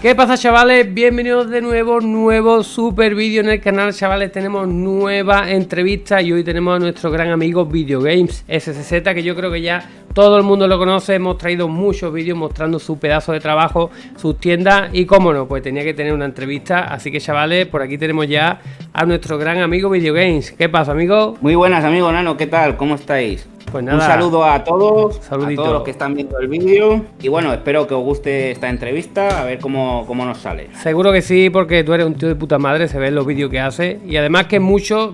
¿Qué pasa, chavales? Bienvenidos de nuevo super vídeo en el canal, chavales. Tenemos nueva entrevista y hoy tenemos a nuestro gran amigo Videogames SCZ, que yo creo que ya todo el mundo lo conoce. Hemos traído muchos vídeos mostrando su pedazo de trabajo, sus tiendas y cómo no, pues tenía que tener una entrevista. Así que, chavales, por aquí tenemos ya a nuestro gran amigo Videogames. ¿Qué pasa, amigo? Muy buenas, amigo Nano, ¿qué tal? ¿Cómo estáis? Pues nada, un saludo a todos, saludito. a todos los que están viendo el vídeo. Y bueno, espero que os guste esta entrevista, a ver cómo nos sale. Seguro que sí, porque tú eres un tío de puta madre, se ven los vídeos que haces. Y además que muchos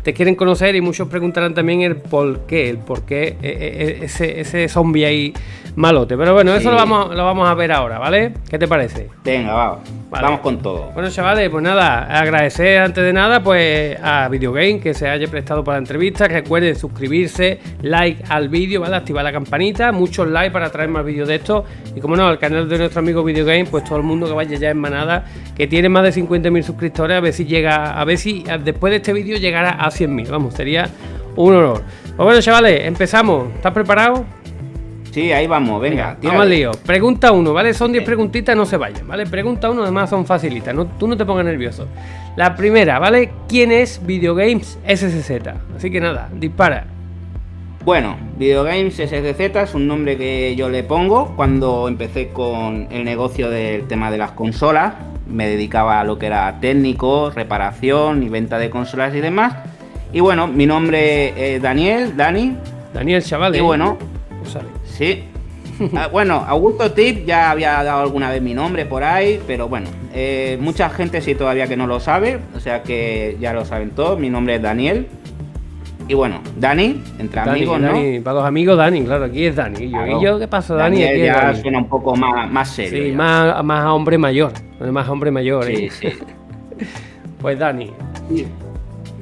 te quieren conocer y muchos preguntarán también el por qué ese zombie ahí malote. Pero bueno, sí, eso lo vamos a ver ahora, ¿vale? ¿Qué te parece? Venga, vale. Vamos con todo. Bueno, chavales, pues nada, agradecer antes de nada pues a Videogame que se haya prestado para la entrevista. Recuerden suscribirse, like al vídeo, ¿vale? Activar la campanita, muchos likes para traer más vídeos de estos. Y como no, al canal de nuestro amigo Videogame, pues todo el mundo que vaya ya en manada, que tiene más de 50.000 suscriptores, a ver si después de este vídeo llegara a 100.000. Vamos, sería un honor. Pues bueno, chavales, empezamos. ¿Estás preparado? Sí, ahí vamos, venga. Vamos al lío. Pregunta 1, ¿vale? Son 10 preguntitas, no se vayan, ¿vale? Pregunta 1, además son facilitas, tú no te pongas nervioso. La primera, ¿vale? ¿Quién es Videogames SCZ? Así que nada, dispara. Bueno, Videogames SCZ es un nombre que yo le pongo cuando empecé con el negocio del tema de las consolas. Me dedicaba a lo que era técnico, reparación y venta de consolas y demás. Y bueno, mi nombre es Daniel, chavales. Y bueno, sí. Bueno, Augusto Tip ya había dado alguna vez mi nombre por ahí, pero bueno, mucha gente sí todavía que no lo sabe, o sea que ya lo saben todos. Mi nombre es Daniel. Y bueno, Dani, entre amigos, ¿no? Dani, para los amigos, Dani, claro, aquí es Dani. Claro. ¿Y yo qué pasa, Dani? Daniel aquí ya Dani. Suena un poco más serio. Sí, más hombre mayor. Más hombre mayor. Sí, sí. Pues Dani.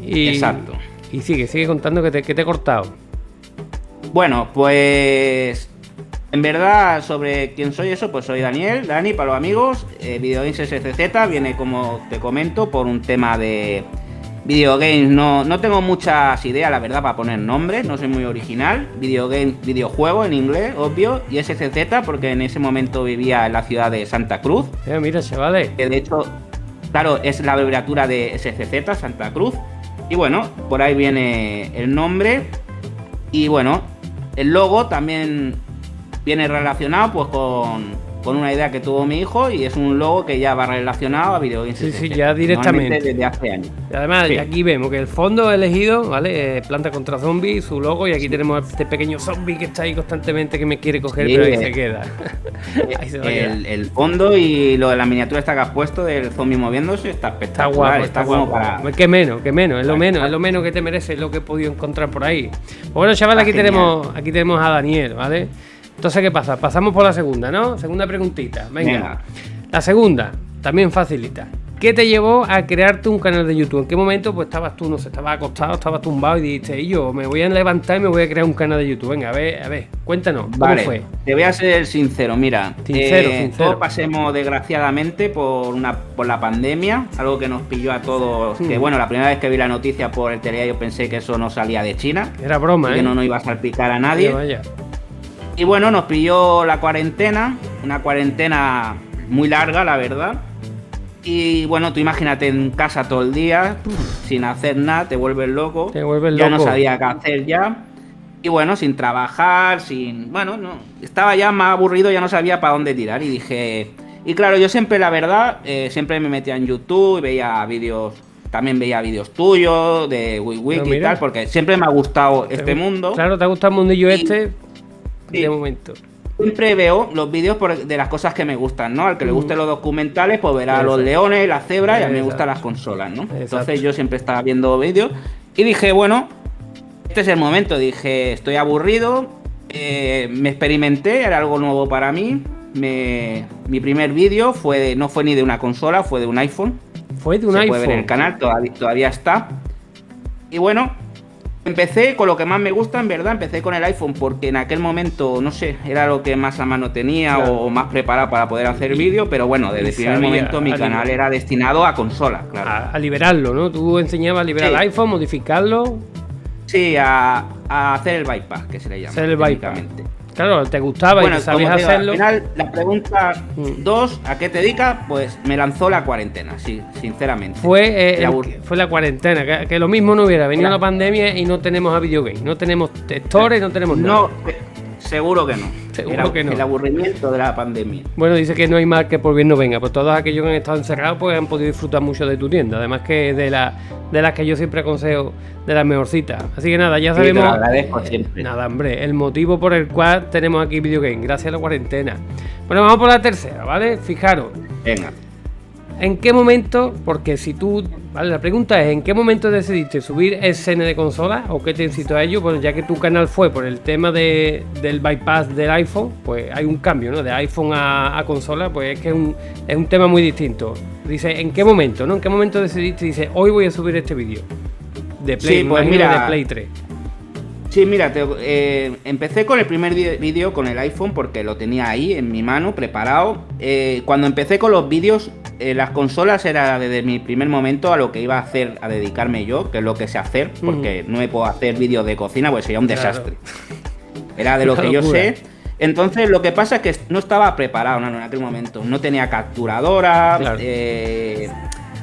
Y, exacto. Y sigue contando que te he cortado. Bueno, pues en verdad sobre quién soy eso, pues soy Dani para los amigos. Videogames SCZ viene, como te comento, por un tema de videogames. No tengo muchas ideas, la verdad, para poner nombres, no soy muy original. Videogames, videojuego en inglés, obvio, y SCZ porque en ese momento vivía en la ciudad de Santa Cruz. Mira, chavales. Que de hecho, claro, es la abreviatura de SCZ, Santa Cruz. Y bueno, por ahí viene el nombre. Y bueno, el logo también viene relacionado pues con una idea que tuvo mi hijo, y es un logo que ya va relacionado a Videogames. Sí, ya directamente. Desde hace años. Y además, sí, aquí vemos que el fondo elegido, ¿vale? Planta contra Zombies, su logo, y aquí tenemos este pequeño zombie que está ahí constantemente, que me quiere coger, sí, pero ahí se queda. Ahí se va el fondo y lo de la miniatura esta que has puesto del zombie moviéndose está espectacular. Está guapo. Para... ¿Qué menos? Es lo menos que te merece, es lo que he podido encontrar por ahí. Pues bueno, chaval, aquí tenemos a Daniel, ¿vale? Entonces, ¿qué pasa? Pasamos por la segunda, ¿no? Segunda preguntita. Venga. La segunda, también facilita. ¿Qué te llevó a crearte un canal de YouTube? ¿En qué momento pues estabas tú, no sé, estabas acostado, estabas tumbado y dijiste, yo me voy a levantar y me voy a crear un canal de YouTube? Venga, a ver, cuéntanos, ¿cómo fue? Te voy a ser sincero, mira. Sincero. Todos pasemos desgraciadamente por la pandemia, algo que nos pilló a todos. Que bueno, la primera vez que vi la noticia por el telediario pensé que eso no salía de China. Era broma, que no iba a salpicar a nadie. Vaya. Y bueno, nos pilló la cuarentena, una cuarentena muy larga, la verdad. Y bueno, tú imagínate en casa todo el día, sin hacer nada, te vuelves loco. Ya no sabía qué hacer ya. Y bueno, sin trabajar, estaba ya más aburrido, ya no sabía para dónde tirar. Y dije, y claro, yo siempre, la verdad, siempre me metía en YouTube, veía vídeos. También veía vídeos tuyos, de WiiWiki y tal, porque siempre me ha gustado este mundo. Claro, te ha gustado el mundillo de momento. Siempre veo los vídeos de las cosas que me gustan, ¿no? Al que le gusten los documentales, pues verá los leones, las cebras, y a mí me gustan las consolas, ¿no? Entonces yo siempre estaba viendo vídeos y dije, bueno, este es el momento. Dije, estoy aburrido, me experimenté, era algo nuevo para mí. Mi primer vídeo no fue ni de una consola, fue de un iPhone. Fue de un iPhone. Se puede ver en el canal, todavía está. Y bueno, empecé con lo que más me gusta, en verdad. Empecé con el iPhone porque en aquel momento, no sé, era lo que más a mano tenía, claro, o más preparado para poder hacer vídeo. Pero bueno, desde el primer momento mi canal era destinado a consola, claro. A liberarlo, ¿no? Tú enseñabas a liberar el iPhone, modificarlo. Sí, a hacer el bypass, que se le llama. Hacer el bypass. claro, te gustaba y sabías hacerlo. Al final, la pregunta 2, ¿a qué te dedicas? Pues me lanzó la cuarentena, sí, sinceramente. Fue la cuarentena, que lo mismo no hubiera venido la pandemia y no tenemos a videogame, no tenemos testores, no tenemos nada. No, seguro que no. Seguro que no. El aburrimiento de la pandemia. Bueno, dice que no hay mal que por bien no venga. Pues todos aquellos que han estado encerrados pues han podido disfrutar mucho de tu tienda. Además que de las que yo siempre aconsejo, de las mejorcitas. Así que nada, ya sabemos. Te lo agradezco siempre. Nada, hombre, el motivo por el cual tenemos aquí videogame, gracias a la cuarentena. Bueno, vamos por la tercera, ¿vale? Fijaros. Venga. ¿En qué momento? Porque si tú... Vale, la pregunta es, ¿en qué momento decidiste subir escena de consola? ¿O qué te incitó a ello? Bueno, ya que tu canal fue por el tema del bypass del iPhone, pues hay un cambio, ¿no? De iPhone a consola, pues es que es un tema muy distinto. Dice, ¿en qué momento, no? ¿En qué momento decidiste? Dice, hoy voy a subir este vídeo. De Play, sí, pues mira, de Play 3. Sí, mira, empecé con el primer vídeo con el iPhone porque lo tenía ahí en mi mano, preparado. Cuando empecé con los vídeos, las consolas era desde mi primer momento a lo que iba a hacer, a dedicarme yo, que es lo que sé hacer, porque no me puedo hacer vídeos de cocina, pues sería un desastre. Era de lo que yo sé. Entonces, lo que pasa es que no estaba preparado en aquel momento. No tenía capturadora,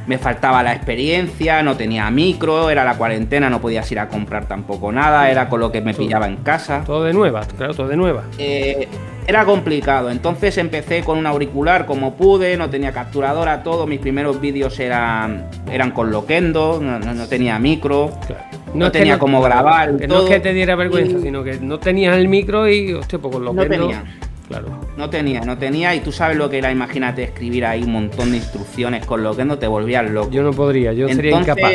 me faltaba la experiencia, no tenía micro, era la cuarentena, no podías ir a comprar tampoco nada, era con lo que me pillaba en casa. Todo de nueva, claro, todo de nueva. Era complicado, entonces empecé con un auricular como pude, no tenía capturadora, todo, mis primeros vídeos eran con Loquendo, no tenía micro, claro. No tenía cómo grabar. Que no es que te diera vergüenza, sino que no tenías el micro y, hostia, pues con Loquendo... No tenía. Claro. No tenía, y tú sabes lo que era, imagínate escribir ahí un montón de instrucciones con Loquendo, te volvías loco. Yo no podría, sería incapaz.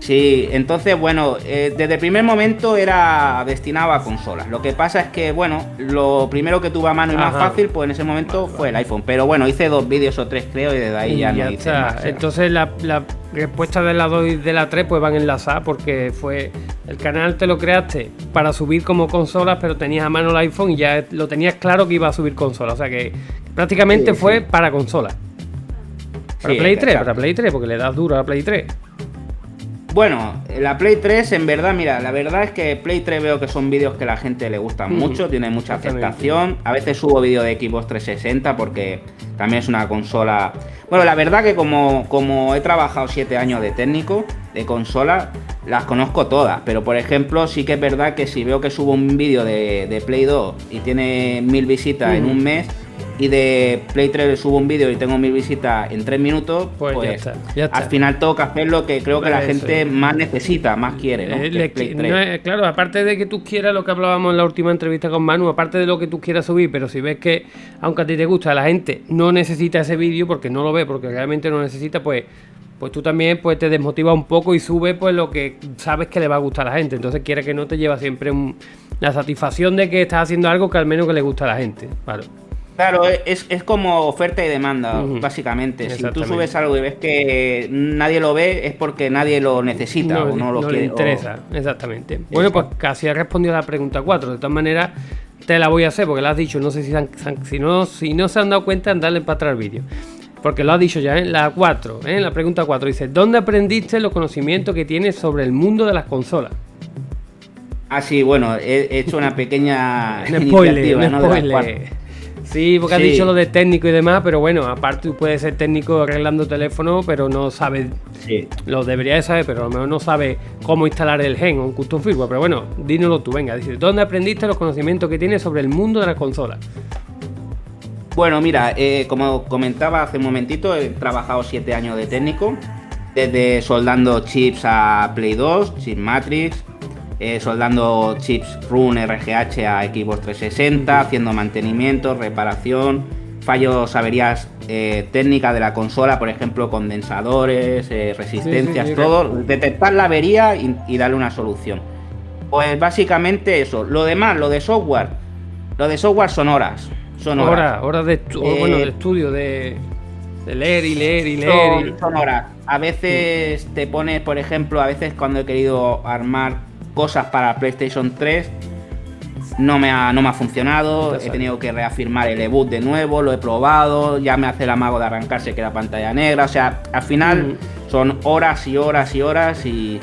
Sí, entonces bueno, desde el primer momento era destinado a consolas. Lo que pasa es que, bueno, lo primero que tuve a mano y más fácil, pues en ese momento fue el iPhone. Pero bueno, hice 2 vídeos o 3 creo y desde ahí ya no hice más. Entonces la respuesta de la 2 y de la 3 pues van enlazadas porque el canal te lo creaste para subir como consolas, pero tenías a mano el iPhone y ya lo tenías claro que iba a subir consolas. O sea que prácticamente fue para consolas. Para Play 3, para Play 3, porque le das duro a la Play 3. Bueno, la Play 3 en verdad, mira, la verdad es que Play 3 veo que son vídeos que a la gente le gustan mucho, tiene mucha aceptación. A veces subo vídeos de Xbox 360 porque también es una consola... Bueno, la verdad que como he trabajado 7 años de técnico de consola, las conozco todas. Pero por ejemplo, sí que es verdad que si veo que subo un vídeo de Play 2 y tiene 1000 visitas en un mes, y de Play 3 subo un vídeo y tengo 1000 visitas en 3 minutos, pues ya está. Al final tengo que hacer lo que creo que la gente más necesita, más quiere, ¿no? Claro, aparte de que tú quieras lo que hablábamos en la última entrevista con Manu, aparte de lo que tú quieras subir, pero si ves que, aunque a ti te gusta, la gente no necesita ese vídeo porque no lo ve, porque realmente no necesita, pues tú también pues te desmotiva un poco y sube pues lo que sabes que le va a gustar a la gente. Entonces quiere que no te lleva siempre la satisfacción de que estás haciendo algo que al menos que le gusta a la gente. Claro, es como oferta y demanda, básicamente. Si tú subes algo y ves que nadie lo ve, es porque nadie lo necesita o no lo quiere. Le interesa, exactamente. Bueno, pues casi has respondido a la pregunta 4. De todas maneras, te la voy a hacer porque la has dicho. No sé si no se han dado cuenta, darle para atrás el vídeo. Porque lo has dicho ya, la 4, la pregunta 4. Dice, ¿dónde aprendiste los conocimientos que tienes sobre el mundo de las consolas? Ah, sí, bueno, he hecho una pequeña spoiler. Sí, porque has dicho lo de técnico y demás, pero bueno, aparte tú puedes ser técnico arreglando teléfono, pero no sabes, lo deberías de saber, pero a lo mejor no sabes cómo instalar el gen o un custom firmware. Pero bueno, dínoslo tú, venga, dice, ¿dónde aprendiste los conocimientos que tienes sobre el mundo de las consolas? Bueno, mira, como comentaba hace un momentito, he trabajado 7 años de técnico, desde soldando chips a Play 2, chip Matrix, soldando chips RUN RGH a Xbox 360, haciendo mantenimiento, reparación, fallos, averías técnicas de la consola, por ejemplo, condensadores, resistencias, todo, detectar la avería y darle una solución. Pues básicamente eso. Lo demás, lo de software son horas. Horas de estudio, de leer y leer. Son horas. A veces te pones, por ejemplo, cuando he querido armar cosas para PlayStation 3 no me ha funcionado, he tenido que reafirmar el eboot de nuevo, lo he probado, ya me hace el amago de arrancarse que la pantalla negra, o sea, al final son horas y horas y horas y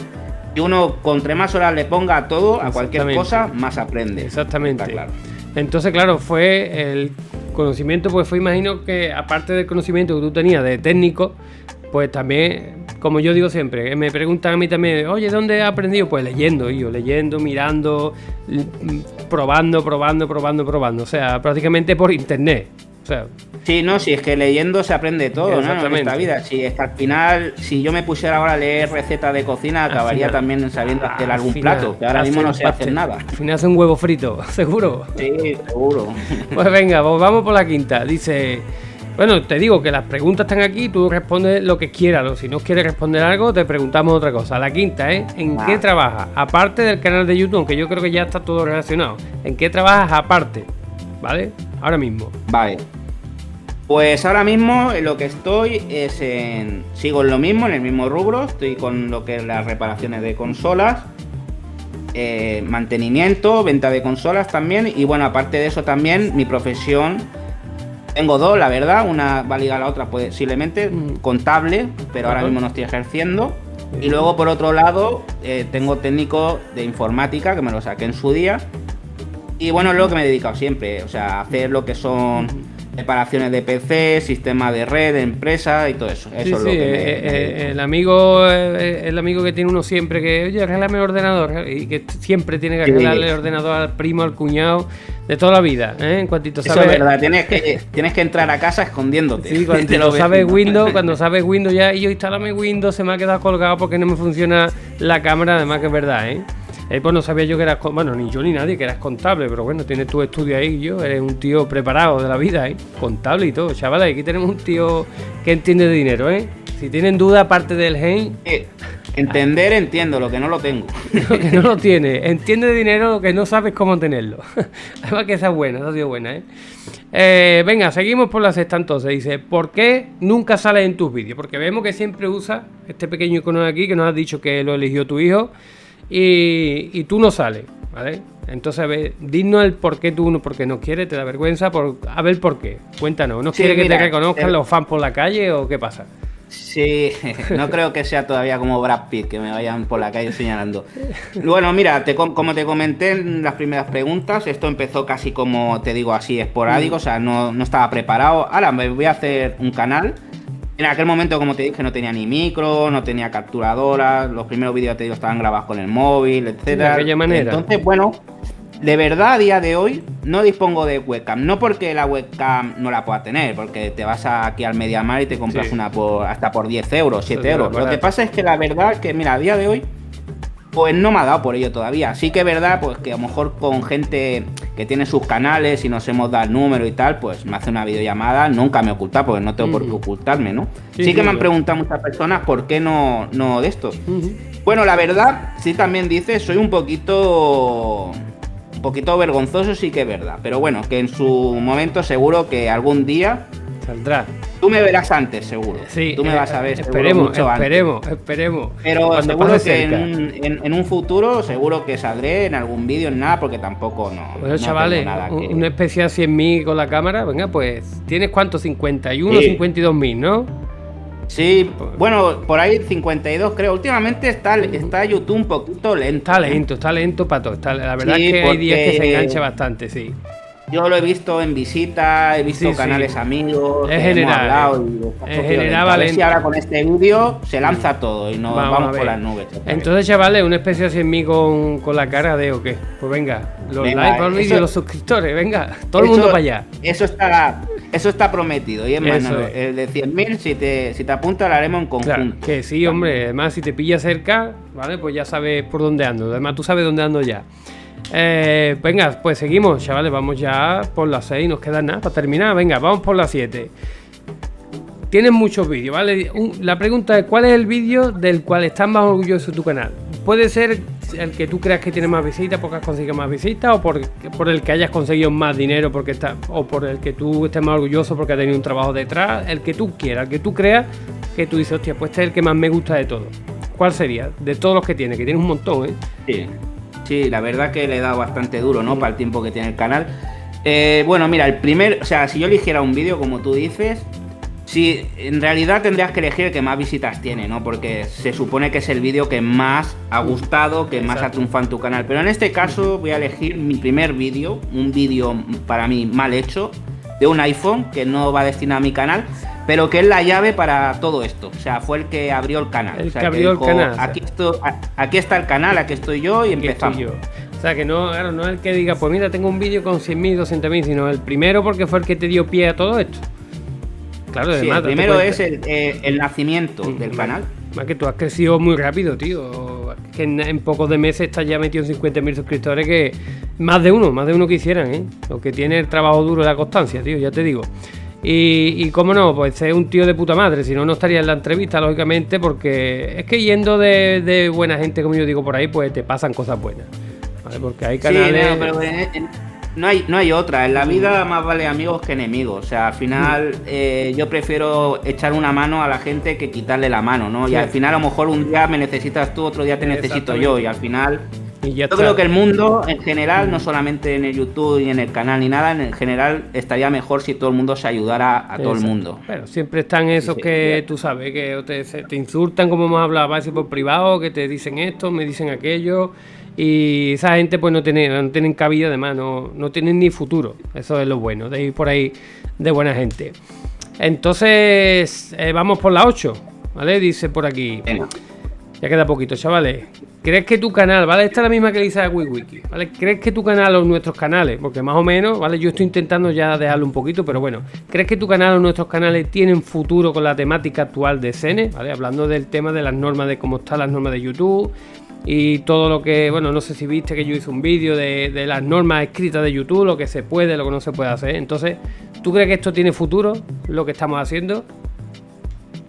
uno, entre más horas le ponga a todo, a cualquier cosa, más aprende. Exactamente. Está claro. Entonces, claro, fue el conocimiento, pues imagino que aparte del conocimiento que tú tenías de técnico, pues también, como yo digo siempre, me preguntan a mí también, oye, ¿dónde has aprendido? Pues leyendo, mirando, probando, o sea, prácticamente por internet. O sea, sí, no, si es que leyendo se aprende todo, ¿no? En esta vida. Si es que al final, si yo me pusiera ahora a leer recetas de cocina, acabaría también sabiendo hacer algún plato, que ahora mismo no sé hacer nada. Al final hace un huevo frito, ¿seguro? Sí, seguro. Pues venga, pues vamos por la quinta. Dice, bueno, te digo que las preguntas están aquí, tú respondes lo que quieras, o si no quieres responder algo, te preguntamos otra cosa. La quinta es, ¿en qué trabajas? Aparte del canal de YouTube, aunque yo creo que ya está todo relacionado. ¿En qué trabajas aparte? ¿Vale? Ahora mismo. Vale. Pues ahora mismo en lo que estoy sigo en lo mismo, en el mismo rubro, estoy con lo que es las reparaciones de consolas, mantenimiento, venta de consolas también, y bueno, aparte de eso también, mi profesión, tengo dos, la verdad, una va ligada a la otra posiblemente, contable, pero ahora mismo no estoy ejerciendo, y luego por otro lado, tengo técnico de informática, que me lo saqué en su día, y bueno, es lo que me he dedicado siempre, o sea, hacer lo que son reparaciones de PC, sistemas de red, de empresa y todo eso. Eso es lo que el amigo que tiene uno siempre que, oye, arréglame el ordenador, y que siempre tiene que arreglarle el ordenador al primo, al cuñado, de toda la vida, ¿eh? En cuantito sabes. Eso es verdad, tienes que entrar a casa escondiéndote. Sí, cuando sabes Windows, ya, y yo instálame Windows, se me ha quedado colgado porque no me funciona la cámara, además que es verdad, ¿eh? Pues no sabía yo que eras, bueno, ni yo ni nadie, que eras contable, pero bueno, tienes tu estudio ahí, eres un tío preparado de la vida, contable y todo, chavales, aquí tenemos un tío que entiende de dinero, Si tienen duda aparte del gen... Entender, entiendo, lo que no lo tengo. Lo que no lo tiene, entiende de dinero, lo que no sabes cómo tenerlo. Además que esa es buena, esa ha sido buena, venga, seguimos por la sexta entonces, dice, ¿por qué nunca sales en tus vídeos? Porque vemos que siempre usa este pequeño icono de aquí, que nos has dicho que lo eligió tu hijo, y tú no sales, ¿vale? Entonces, a ver, dinos el por qué tú no, porque no quieres, te da vergüenza, a ver por qué. Cuéntanos, ¿no quieres que te reconozcan los fans por la calle o qué pasa? Sí, no creo que sea todavía como Brad Pitt, que me vayan por la calle señalando. Bueno, mira, como te comenté en las primeras preguntas, esto empezó casi como, te digo, así esporádico, o sea, no estaba preparado. Ahora me voy a hacer un canal. En aquel momento, como te dije, no tenía ni micro, no tenía capturadora, los primeros vídeos, te digo, estaban grabados con el móvil, etcétera. De aquella manera. Entonces, bueno, de verdad, a día de hoy, no dispongo de webcam. No porque la webcam no la pueda tener, porque te vas aquí al MediaMarkt y te compras una hasta por 10 euros, 7 euros. Lo que pasa es que la verdad es que, mira, a día de hoy, pues no me ha dado por ello todavía. Sí que es verdad, pues que a lo mejor con gente que tiene sus canales y nos hemos dado el número y tal, pues me hace una videollamada, nunca me oculta, porque no tengo por qué ocultarme, ¿no? Sí que me han preguntado muchas personas por qué no de esto. Bueno, la verdad, sí también dice, soy un poquito vergonzoso, sí que es verdad. Pero bueno, que en su momento seguro que algún día saldrá. Tú me verás antes, seguro. Sí, tú me vas a ver esperemos. Pero cuando seguro que en un futuro, seguro que saldré en algún vídeo, en nada, porque tampoco Bueno, chavales, una especial 100.000 con la cámara, venga, pues, ¿tienes cuánto? 51, 52.000, ¿no? Sí, bueno, por ahí 52 creo. Últimamente está YouTube un poquito lento. Está lento para todo. La verdad es que hay días que se engancha bastante, sí. Yo lo he visto en visita, he visto canales amigos, es general, a ver si ahora con este vídeo se lanza todo y nos vamos por las nubes. Entonces, chavales, una especie de 100.000 con la cara de o qué. Pues venga, los likes por el vídeo, los suscriptores, venga, todo el mundo para allá. Eso está prometido. Y es más, el de 100.000, si te apuntas, lo haremos en conjunto. Claro, que sí, hombre. Además, si te pilla cerca, ¿vale? Pues ya sabes por dónde ando. Además, tú sabes dónde ando ya. Venga, pues seguimos, chavales. Vamos ya por las 6. Nos queda nada para terminar. Venga, vamos por las 7. Tienes muchos vídeos, ¿vale? La pregunta es: ¿cuál es el vídeo del cual estás más orgulloso de tu canal? Puede ser el que tú creas que tiene más visitas porque has conseguido más visitas, o por el que hayas conseguido más dinero o por el que tú estés más orgulloso porque has tenido un trabajo detrás. El que tú quieras, el que tú creas que tú dices, hostia, pues este es el que más me gusta de todo. ¿Cuál sería? De todos los que tienes, que tienes un montón, Sí, la verdad que le he dado bastante duro, ¿no? Para el tiempo que tiene el canal. Bueno, mira, si yo eligiera un vídeo, como tú dices, Sí, en realidad tendrías que elegir el que más visitas tiene, ¿no? Porque se supone que es el vídeo que más ha gustado, que más ha triunfado en tu canal. Pero en este caso voy a elegir mi primer vídeo, un vídeo para mí mal hecho, de un iPhone que no va destinado a mi canal, pero que es la llave para todo esto. O sea, fue el que abrió el canal. El que abrió el canal. Aquí está el canal, aquí estoy yo y empezamos. O sea, que no, claro, no es el que diga, pues mira, tengo un vídeo con 100.000, 200.000, sino el primero porque fue el que te dio pie a todo esto. Claro, sí, el primero es el nacimiento del canal. Más que tú has crecido muy rápido, tío. Que en pocos de meses estás ya metido en 50.000 suscriptores, que más de uno quisieran, ¿eh? Lo que tiene el trabajo duro y la constancia, tío, ya te digo. Y cómo no, pues es un tío de puta madre, si no, no estaría en la entrevista, lógicamente, porque es que yendo de buena gente, como yo digo por ahí, pues te pasan cosas buenas, ¿vale? Porque hay canales... Sí, no, pero no hay otra. En la vida más vale amigos que enemigos. O sea, al final yo prefiero echar una mano a la gente que quitarle la mano, ¿no? Sí. Y al final a lo mejor un día me necesitas tú, otro día te necesito yo. Y al final yo creo que el mundo en general, no solamente en el YouTube y en el canal ni nada, en general estaría mejor si todo el mundo se ayudara a todo el mundo. Pero siempre están esos que tú sabes, que te insultan, como hemos hablado así por privado, que te dicen esto, me dicen aquello. Y esa gente pues no tienen cabida, además no tienen ni futuro. Eso es lo bueno, de ir por ahí de buena gente. Entonces vamos por la 8, ¿vale? Dice por aquí. Venga. Ya queda poquito, chavales. ¿Crees que tu canal, ¿vale? Esta es la misma que dice a WikiWiki, ¿vale? ¿Crees que tu canal o nuestros canales, porque más o menos, ¿vale? Yo estoy intentando ya dejarlo un poquito, pero bueno, ¿crees que tu canal o nuestros canales tienen futuro con la temática actual de Sene? ¿Vale? Hablando del tema de las normas, de cómo están las normas de YouTube y todo lo que, bueno, no sé si viste que yo hice un vídeo de las normas escritas de YouTube, lo que se puede, lo que no se puede hacer. Entonces, ¿tú crees que esto tiene futuro, lo que estamos haciendo?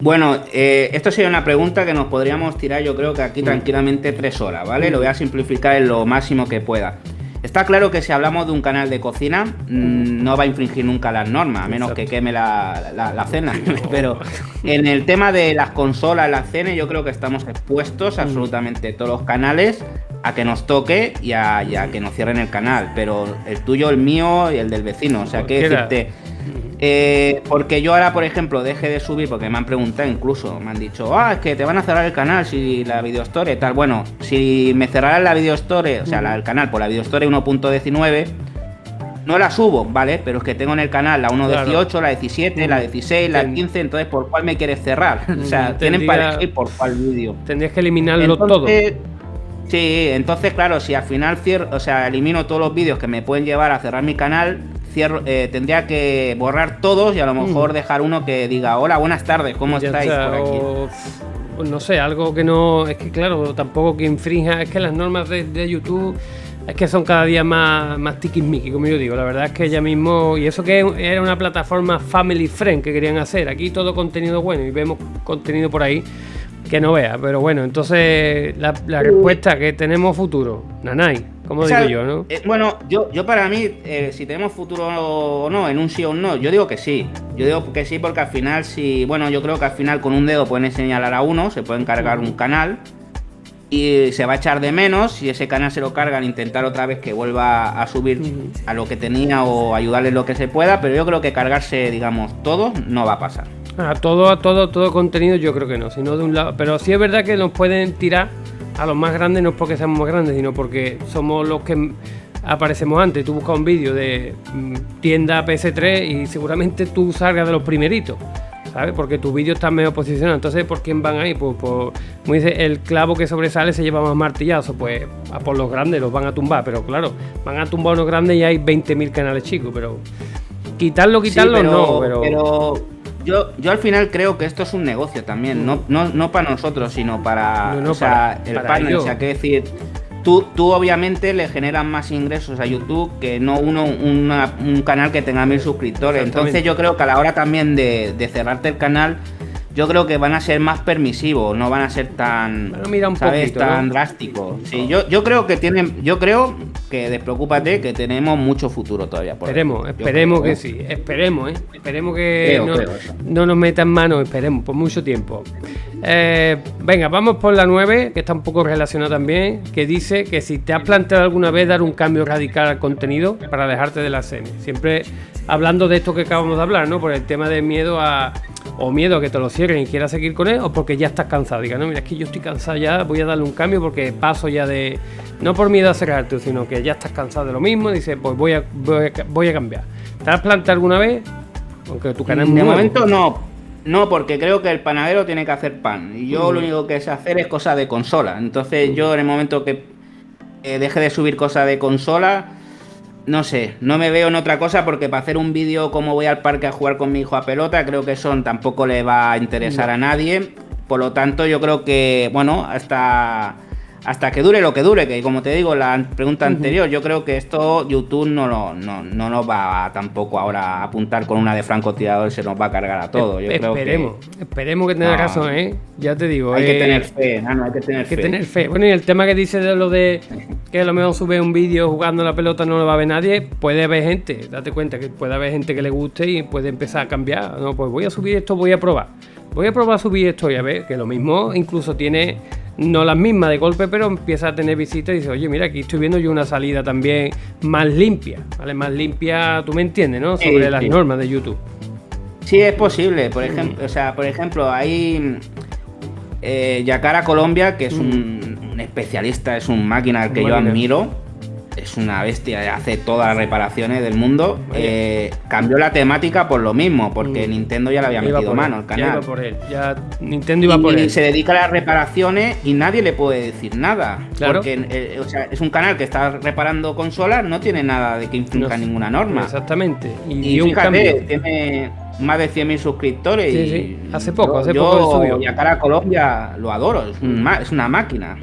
Bueno, esto sería una pregunta que nos podríamos tirar, yo creo que aquí tranquilamente 3 horas, ¿vale? Lo voy a simplificar en lo máximo que pueda. Está claro que si hablamos de un canal de cocina, no va a infringir nunca las normas, a menos que queme la cena. Pero en el tema de las consolas, las cenas, yo creo que estamos expuestos absolutamente todos los canales a que nos toque y a que nos cierren el canal. Pero el tuyo, el mío y el del vecino. O sea, que decirte... porque yo ahora, por ejemplo, deje de subir, porque me han preguntado incluso, me han dicho, es que te van a cerrar el canal si la Video Store tal. Bueno, si me cerraran la Video Store, o sea, el canal por la Video Store 1.19, no la subo, ¿vale? Pero es que tengo en el canal la 1.18, la 17, la 16, la 15, entonces ¿por cuál me quieres cerrar? O sea, tienen para elegir por cuál vídeo. Tendrías que eliminarlo todo. Sí, entonces, claro, si al final elimino todos los vídeos que me pueden llevar a cerrar mi canal, tendría que borrar todos y a lo mejor dejar uno que diga, hola, buenas tardes, ¿cómo estáis por aquí? Pues no sé, algo que no... Es que claro, tampoco que infrinja... Es que las normas de YouTube es que son cada día más tiquismiqui, como yo digo. La verdad es que ya mismo... Y eso que era una plataforma family friend que querían hacer. Aquí todo contenido bueno y vemos contenido por ahí que no vea. Pero bueno, entonces la respuesta que tenemos futuro, nanay, como digo yo, ¿no? Bueno, yo para mí, si tenemos futuro o no, en un sí o un no, yo digo que sí. Yo digo que sí porque al final, yo creo que al final con un dedo pueden señalar a uno, se pueden cargar un canal y se va a echar de menos. Si ese canal se lo cargan, intentar otra vez que vuelva a subir a lo que tenía o ayudarle lo que se pueda, pero yo creo que cargarse, digamos, todo no va a pasar. Todo contenido yo creo que no, sino de un lado. Pero sí es verdad que nos pueden tirar a los más grandes, no es porque seamos más grandes, sino porque somos los que aparecemos antes. Tú buscas un vídeo de tienda PS3 y seguramente tú salgas de los primeritos, ¿sabes? Porque tus vídeos están mejor posicionados. Entonces, ¿por quién van ahí? Pues como dice, el clavo que sobresale se lleva más martillazo. Pues a por los grandes los van a tumbar, pero claro, van a tumbar unos grandes y hay 20.000 canales chicos, pero quitarlo sí, pero yo al final creo que esto es un negocio también, no para nosotros, sino para el partner. O sea, que decir, tú obviamente le generas más ingresos a YouTube que no un canal que tenga 1000 suscriptores. Entonces yo creo que a la hora también de cerrarte el canal, yo creo que van a ser más permisivos, no van a ser tan, tan drásticos. Sí, yo creo que despreocúpate, que tenemos mucho futuro todavía. Esperemos que sí, esperemos que no nos metan mano, esperemos por mucho tiempo. Venga, vamos por la 9, que está un poco relacionada también, que dice que si te has planteado alguna vez dar un cambio radical al contenido para alejarte de la serie. Siempre hablando de esto que acabamos de hablar, ¿no? Por el tema de miedo a que te lo cierren y quieras seguir con él, o porque ya estás cansado. Diga, no, mira, es que yo estoy cansado ya, voy a darle un cambio porque paso ya de... No por miedo a cerrarte, sino que ya estás cansado de lo mismo, dices, pues voy a cambiar. ¿Te has planteado alguna vez? Aunque tu canal es de nuevo. momento no, porque creo que el panadero tiene que hacer pan y yo lo único que sé hacer es cosas de consola. Entonces yo en el momento que deje de subir cosas de consola, no sé, no me veo en otra cosa, porque para hacer un vídeo como voy al parque a jugar con mi hijo a pelota, creo que eso tampoco le va a interesar a nadie. Por lo tanto yo creo que, bueno, hasta que dure lo que dure, que como te digo, la pregunta anterior, yo creo que esto YouTube no nos va tampoco ahora a apuntar con una de francotirador y se nos va a cargar a todo. Yo Esperemos que tenga razón, ¿eh? Ya te digo. Hay que tener fe, hay que tener fe. Bueno, y el tema que dice de lo de que a lo mejor sube un vídeo jugando la pelota no lo va a ver nadie, puede haber gente, date cuenta que puede haber gente que le guste y puede empezar a cambiar. No, pues voy a subir esto, voy a probar a subir esto y a ver, que lo mismo incluso tiene... No las mismas de golpe, pero empieza a tener visitas y dice, oye, mira, aquí estoy viendo yo una salida también más limpia, ¿vale? Más limpia, tú me entiendes, ¿no? Sobre las normas de YouTube. Sí, es posible. Por ejemplo, hay Yacara Colombia, que es un especialista, es un máquina que yo admiro. Es una bestia, hace todas las reparaciones del mundo. Cambió la temática por lo mismo, porque Nintendo ya le había metido mano al canal. Ya iba por él, Nintendo iba por él. Y se dedica a las reparaciones y nadie le puede decir nada. Claro. Porque es un canal que está reparando consolas, no tiene nada de que infrinja ninguna norma. Exactamente. Y fíjate, tiene más de 100.000 suscriptores. Sí. Hace poco el subió. Yacara Colombia lo adoro, es una máquina.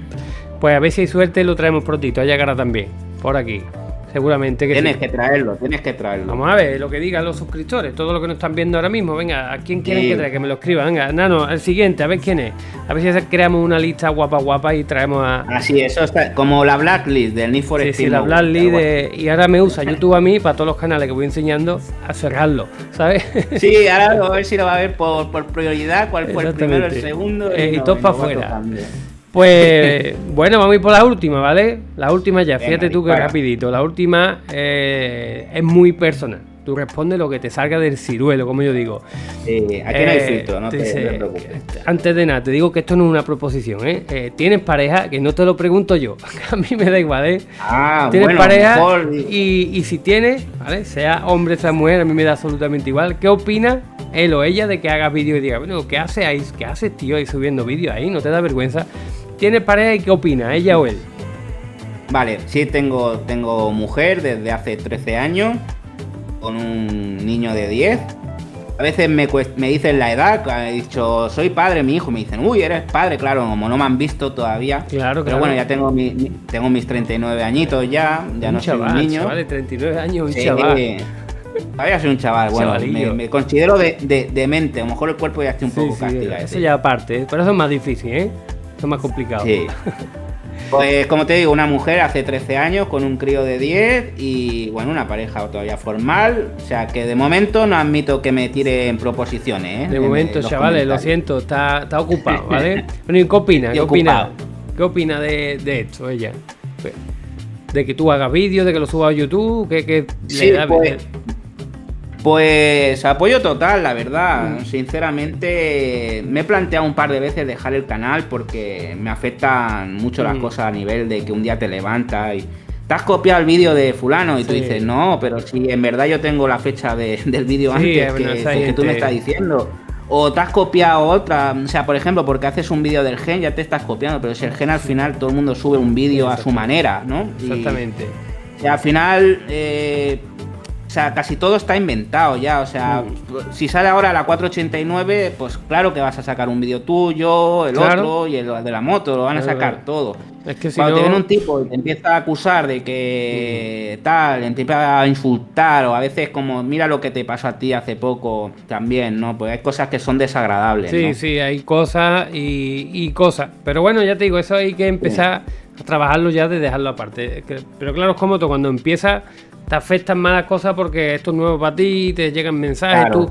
Pues a ver si hay suerte lo traemos prontito, a Yacara también. Por aquí, seguramente que tienes sí. que traerlo. Vamos a ver lo que digan los suscriptores, todo lo que nos están viendo ahora mismo. Venga, ¿a quién quieren que traiga? Que me lo escriban. Venga, Nano, el siguiente, a ver quién es. A ver si creamos una lista guapa y traemos a... Así, eso está como la blacklist del Need for Speed. Sí, la blacklist y ahora me usa YouTube a mí para todos los canales que voy enseñando a cerrarlo, ¿sabes? Sí, ahora a ver si lo va a ver por prioridad, cuál fue el primero, el segundo. Y todo para afuera. Pues bueno, vamos a ir por la última, ¿vale? La última ya, fíjate tú que rapidito. La última es muy personal. Tú respondes lo que te salga del ciruelo, como yo digo. Aquí no hay filtro, no te preocupes. Antes de nada, te digo que esto no es una proposición, ¿eh? ¿Tienes pareja? Que no te lo pregunto yo. A mí me da igual, ¿eh? ¿Tienes pareja? Mejor... Y si tienes, ¿vale? Sea hombre, sea mujer, a mí me da absolutamente igual. ¿Qué opina él o ella de que hagas vídeos y diga, bueno, ¿qué haces ahí? ¿Qué haces, tío, ahí subiendo vídeos ahí? ¿No te da vergüenza? ¿Tienes pareja y qué opina, ella o él? Vale, sí, tengo mujer desde hace 13 años, con un niño de 10. A veces me dicen la edad, he dicho, soy padre, mi hijo, me dicen, uy, eres padre, claro, como no me han visto todavía. Claro. Pero bueno, ya tengo mis 39 añitos ya no soy un niño. Chaval, 39 años, un chaval. Todavía soy un chaval, bueno, me considero de mente, a lo mejor el cuerpo ya está un poco castigado. Eso ya aparte, pero eso es más difícil, ¿eh? Eso es más complicado. Sí. Pues como te digo, una mujer hace 13 años con un crío de 10 y bueno, una pareja todavía formal. O sea que de momento no admito que me tire en proposiciones, ¿eh? De momento, chavales, lo siento, está ocupado, ¿vale? Bueno, ¿y qué opina? ¿Qué opina de esto ella? De que tú hagas vídeos, de que lo subas a YouTube, que sí, le da pues apoyo total, la verdad. Sinceramente, me he planteado un par de veces dejar el canal porque me afectan mucho las cosas a nivel de que un día te levantas y te has copiado el vídeo de fulano y tú dices, no, pero si en verdad yo tengo la fecha del vídeo antes que tú me estás diciendo. O te has copiado otra, o sea, por ejemplo, porque haces un vídeo del Gen, ya te estás copiando, pero si el Gen al final todo el mundo sube un vídeo a su manera, ¿no? Exactamente. Y al final... o sea, casi todo está inventado ya, o sea, si sale ahora la 489, pues claro que vas a sacar un vídeo tuyo, el otro y el de la moto, lo van a sacar todo. Es que si cuando no... te ven un tipo y te empieza a acusar de que tal, te empieza a insultar, o a veces como, mira lo que te pasó a ti hace poco también, ¿no? Pues hay cosas que son desagradables, Sí, ¿no? sí, hay cosas y cosas. Pero bueno, ya te digo, eso hay que empezar a trabajarlo ya de dejarlo aparte. Pero claro, es como tú, cuando empiezas... te afectan más las cosas porque esto es nuevo para ti, te llegan mensajes, tú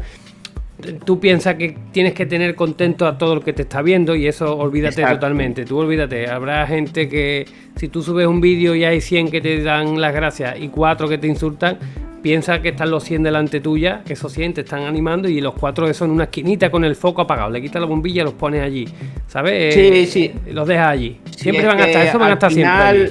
tú piensas que tienes que tener contento a todo el que te está viendo y eso olvídate. Exacto. Totalmente, tú olvídate. Habrá gente que si tú subes un vídeo y hay 100 que te dan las gracias y 4 que te insultan, piensa que están los 100 delante tuya, que esos 100 te están animando y los 4 eso en una esquinita con el foco apagado, le quitas la bombilla y los pones allí, ¿sabes? Sí. Los dejas allí. Siempre van a estar, eso van a estar siempre allí.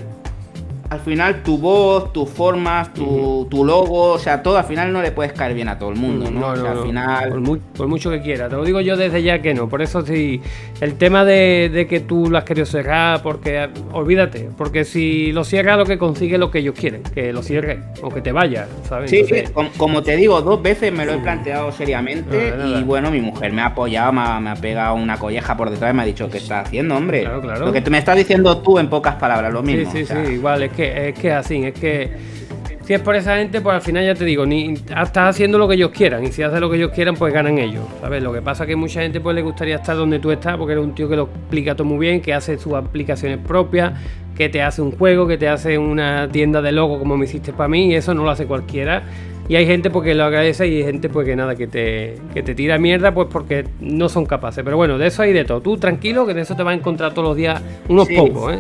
Al final tu voz, tus formas, tu logo, o sea, todo al final no le puedes caer bien a todo el mundo, ¿no? O sea, al final... por mucho que quiera, te lo digo yo desde ya que no. Por eso sí, el tema de que tú lo has querido cerrar, porque olvídate, porque si lo cierras lo que consigue lo que ellos quieren, que lo cierres, o que te vayas, ¿sabes? Sí, entonces... como te digo, 2 veces me lo he planteado seriamente y bueno, mi mujer me ha apoyado, me ha pegado una colleja por detrás y me ha dicho, ¿qué estás haciendo, hombre? Claro. Lo que me estás diciendo tú en pocas palabras, lo mismo. Sí, igual, es que así, es que si es por esa gente, pues al final ya te digo, estás haciendo lo que ellos quieran y si haces lo que ellos quieran, pues ganan ellos, ¿sabes? Lo que pasa es que mucha gente pues le gustaría estar donde tú estás porque eres un tío que lo explica todo muy bien, que hace sus aplicaciones propias, que te hace un juego, que te hace una tienda de logo como me hiciste para mí y eso no lo hace cualquiera. Y hay gente porque lo agradece y hay gente pues que nada, que te tira mierda pues porque no son capaces. Pero bueno, de eso hay de todo. Tú tranquilo que de eso te vas a encontrar todos los días unos pocos.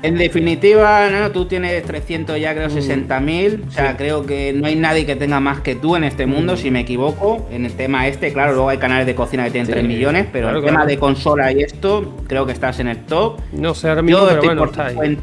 En definitiva, no, tú tienes 300 ya, creo 60.000. O sea, creo que no hay nadie que tenga más que tú en este mundo, si me equivoco. En el tema claro, luego hay canales de cocina que tienen 3 millones, pero el tema de consola y esto, creo que estás en el top. No sé ahora mismo, pero bueno, está ahí.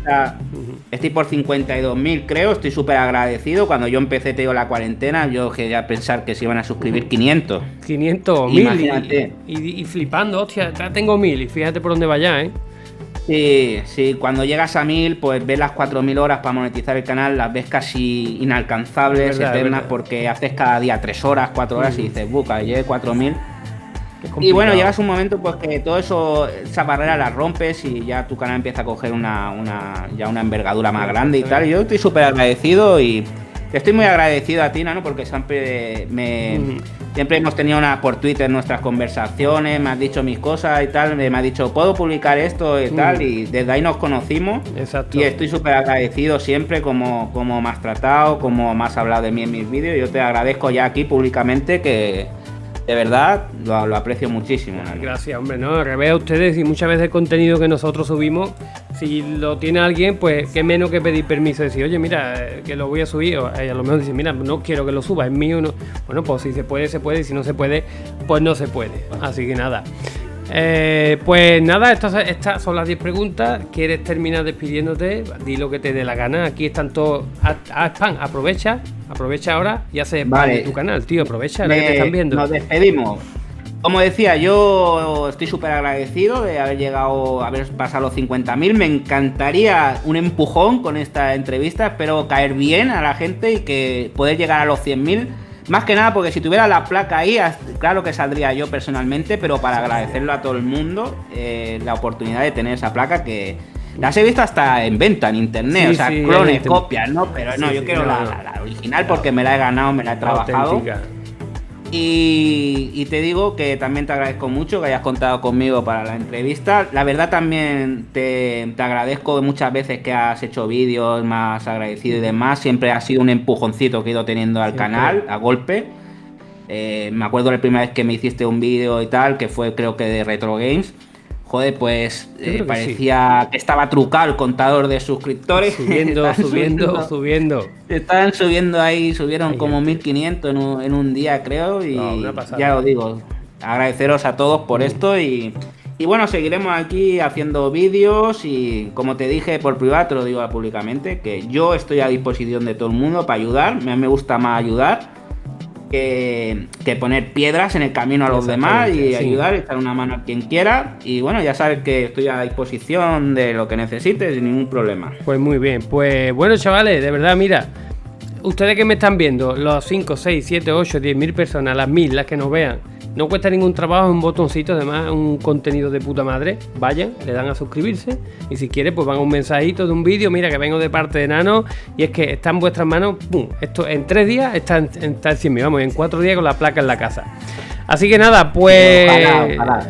Estoy por 52.000, creo. Estoy súper agradecido. Cuando yo empecé, te digo, la cuarentena, yo quería pensar que se iban a suscribir 500. 500, 1000 y flipando, hostia, ya tengo 1000 y fíjate por dónde vaya, ¿eh? Sí, cuando llegas a 1000, pues ves las 4000 horas para monetizar el canal, las ves casi inalcanzables, eternas, porque haces cada día 3 horas, 4 horas y dices, buca, llegué 4000. Y bueno, llegas un momento pues que todo eso, esa barrera la rompes y ya tu canal empieza a coger una envergadura más grande y tal. Y yo estoy súper agradecido y estoy muy agradecido a ti, Nano, porque siempre siempre hemos tenido por Twitter nuestras conversaciones, me has dicho mis cosas y tal, me has dicho, ¿puedo publicar esto y tal? Y desde ahí nos conocimos. Exacto. Y estoy súper agradecido siempre como me has tratado, como me has hablado de mí en mis vídeos. Yo te agradezco ya aquí públicamente que... De verdad, lo aprecio muchísimo, ¿no? Gracias, hombre, no, revés a ustedes y muchas veces el contenido que nosotros subimos, si lo tiene alguien, pues qué menos que pedir permiso, decir, oye, mira, que lo voy a subir, o a lo mejor dice, mira, no quiero que lo suba, es mío, no. Bueno, pues si se puede, y si no se puede, pues no se puede, así que nada. Pues nada, estas son las 10 preguntas. ¿Quieres terminar despidiéndote? Di lo que te dé la gana. Aquí están todos. Spam, aprovecha ahora y hace spam de tu canal, tío. Aprovecha ahora que te están viendo. Nos despedimos. Como decía, yo estoy súper agradecido de haber pasado los 50.000. Me encantaría un empujón con esta entrevista. Espero caer bien a la gente y que poder llegar a los 100.000. Más que nada porque si tuviera la placa ahí, claro que saldría yo personalmente, pero para agradecerlo a todo el mundo, la oportunidad de tener esa placa que las he visto hasta en venta en internet, o sea, clones, copias, ¿no? Pero no, yo quiero la original porque me la he ganado, me la he trabajado. Auténtica. Y te digo que también te agradezco mucho que hayas contado conmigo para la entrevista. La verdad también te agradezco muchas veces que has hecho vídeos, más agradecido y demás. Siempre ha sido un empujoncito que he ido teniendo al canal, a golpe. Me acuerdo la primera vez que me hiciste un vídeo y tal, que fue creo que de Retro Games. Joder, pues parecía que estaba trucado el contador de suscriptores. Subiendo. Estaban subiendo ahí, subieron como 1500 en un día, creo. Y ya os digo, agradeceros a todos por esto. Y bueno, seguiremos aquí haciendo vídeos. Y como te dije por privado, te lo digo públicamente, que yo estoy a disposición de todo el mundo para ayudar. A mí me gusta más ayudar que poner piedras en el camino a los demás y ayudar, echar una mano a quien quiera. Y bueno, ya sabes que estoy a disposición de lo que necesites sin ningún problema. Pues muy bien, pues bueno, chavales, de verdad, mira, ustedes que me están viendo, los 5, 6, 7, 8, 10.000 personas, las 1000, las que nos vean, no cuesta ningún trabajo, un botoncito, además un contenido de puta madre. Vayan, le dan a suscribirse y si quieren pues van a un mensajito de un vídeo, mira que vengo de parte de Nano y es que está en vuestras manos, pum, esto en 3 días está en 100.000, vamos, en 4 días con la placa en la casa. Así que nada, pues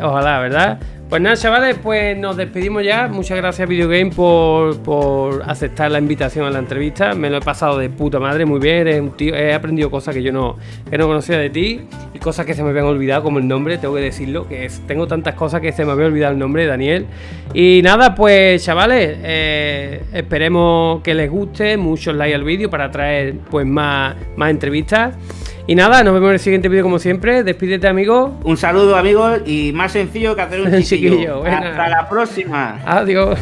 ojalá, ¿verdad? Pues nada, chavales, pues nos despedimos ya. Muchas gracias Videogame por aceptar la invitación a la entrevista. Me lo he pasado de puta madre, muy bien. Eres un tío, he aprendido cosas que no conocía de ti y cosas que se me habían olvidado, como el nombre, tengo que decirlo, tengo tantas cosas que se me había olvidado el nombre de Daniel. Y nada, pues chavales, esperemos que les guste, muchos likes al vídeo para traer pues más entrevistas. Y nada, nos vemos en el siguiente vídeo como siempre. Despídete, amigo. Un saludo, amigos, y más sencillo que hacer un chiquillo. Chiquillo, Hasta la próxima. Adiós.